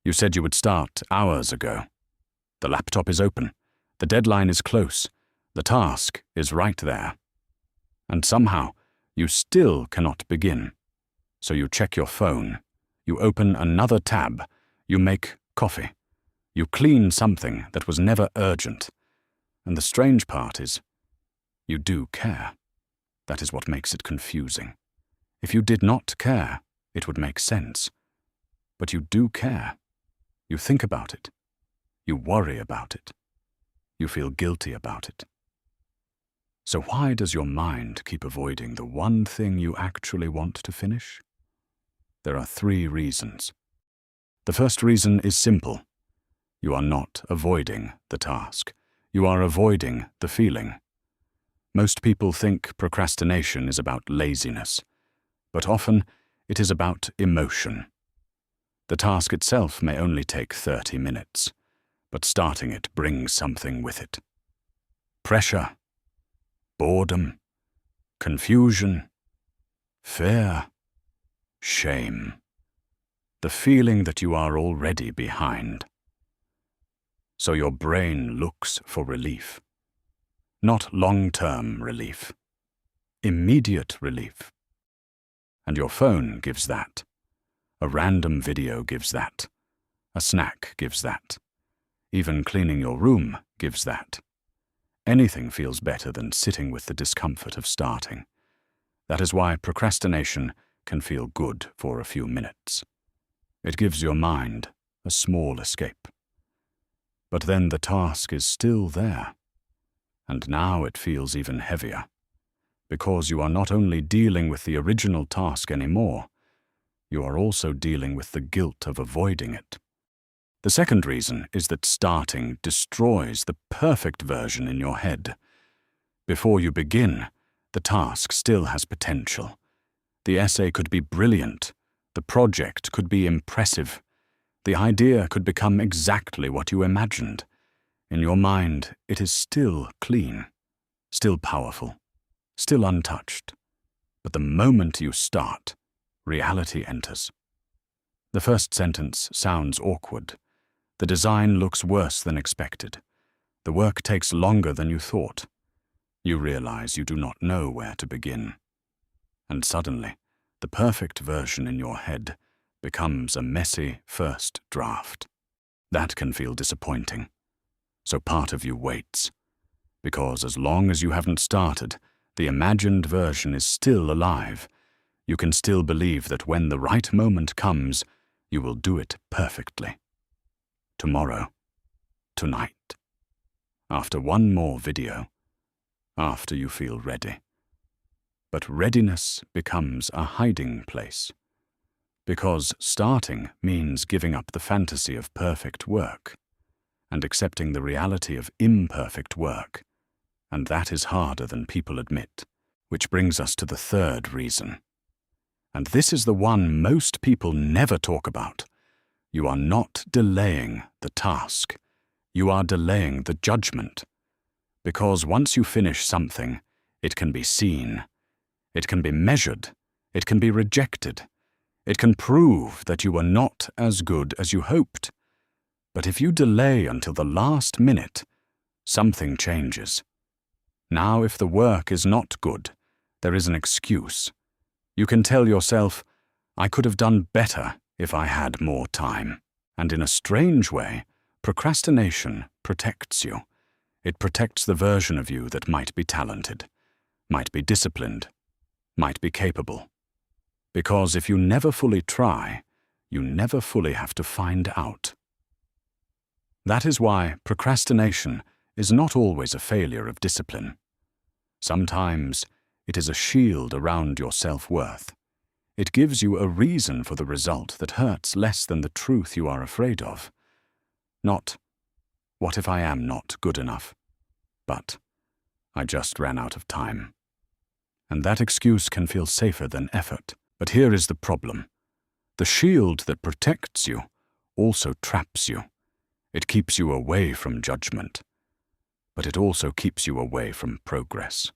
You said you would start hours ago. The laptop is open. The deadline is close. The task is right there. And somehow, you still cannot begin. So you check your phone. You open another tab. You make coffee. You clean something that was never urgent. And the strange part is, you do care. That is what makes it confusing. If you did not care, it would make sense. But you do care. You think about it. You worry about it. You feel guilty about it. So why does your mind keep avoiding the one thing you actually want to finish? There are 3 reasons. The first reason is simple. You are not avoiding the task. You are avoiding the feeling. Most people think procrastination is about laziness, but often it is about emotion. The task itself may only take 30 minutes, but starting it brings something with it. Pressure, boredom, confusion, fear, shame. The feeling that you are already behind. So your brain looks for relief. Not long-term relief. Immediate relief. And your phone gives that. A random video gives that. A snack gives that. Even cleaning your room gives that. Anything feels better than sitting with the discomfort of starting. That is why procrastination can feel good for a few minutes. It gives your mind a small escape. But then the task is still there. And now it feels even heavier, because you are not only dealing with the original task anymore, you are also dealing with the guilt of avoiding it. The second reason is that starting destroys the perfect version in your head. Before you begin, the task still has potential. The essay could be brilliant. The project could be impressive. The idea could become exactly what you imagined. In your mind, it is still clean, still powerful, still untouched. But the moment you start, reality enters. The first sentence sounds awkward. The design looks worse than expected. The work takes longer than you thought. You realize you do not know where to begin. And suddenly, the perfect version in your head becomes a messy first draft. That can feel disappointing. So part of you waits. Because as long as you haven't started, the imagined version is still alive. You can still believe that when the right moment comes, you will do it perfectly. Tomorrow. Tonight. After one more video. After you feel ready. But readiness becomes a hiding place. Because starting means giving up the fantasy of perfect work and accepting the reality of imperfect work, and that is harder than people admit, which brings us to the third reason. And this is the one most people never talk about. You are not delaying the task. You are delaying the judgment. Because once you finish something, it can be seen. It can be measured. It can be rejected. It can prove that you were not as good as you hoped. But if you delay until the last minute, something changes. Now, if the work is not good, there is an excuse. You can tell yourself, I could have done better if I had more time. And in a strange way, procrastination protects you. It protects the version of you that might be talented, might be disciplined, might be capable. Because if you never fully try, you never fully have to find out. That is why procrastination is not always a failure of discipline. Sometimes it is a shield around your self-worth. It gives you a reason for the result that hurts less than the truth you are afraid of. Not, what if I am not good enough? But, I just ran out of time. And that excuse can feel safer than effort. But here is the problem. The shield that protects you also traps you. It keeps you away from judgment. But it also keeps you away from progress.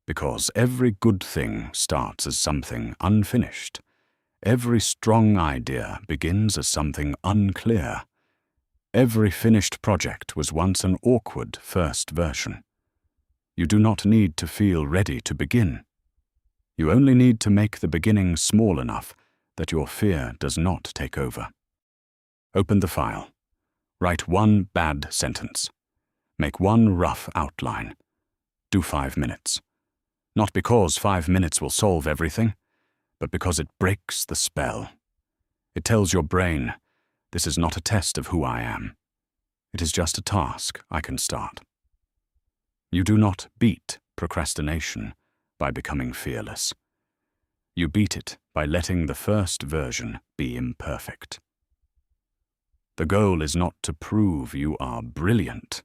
Because every good thing starts as something unfinished. Every strong idea begins as something unclear. Every finished project was once an awkward first version. You do not need to feel ready to begin. You only need to make the beginning small enough that your fear does not take over. Open the file. Write one bad sentence. Make one rough outline. Do 5 minutes. Not because 5 minutes will solve everything, but because it breaks the spell. It tells your brain, this is not a test of who I am. It is just a task I can start. You do not beat procrastination by becoming fearless. You beat it by letting the first version be imperfect. The goal is not to prove you are brilliant.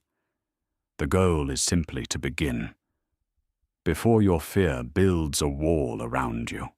The goal is simply to begin, before your fear builds a wall around you.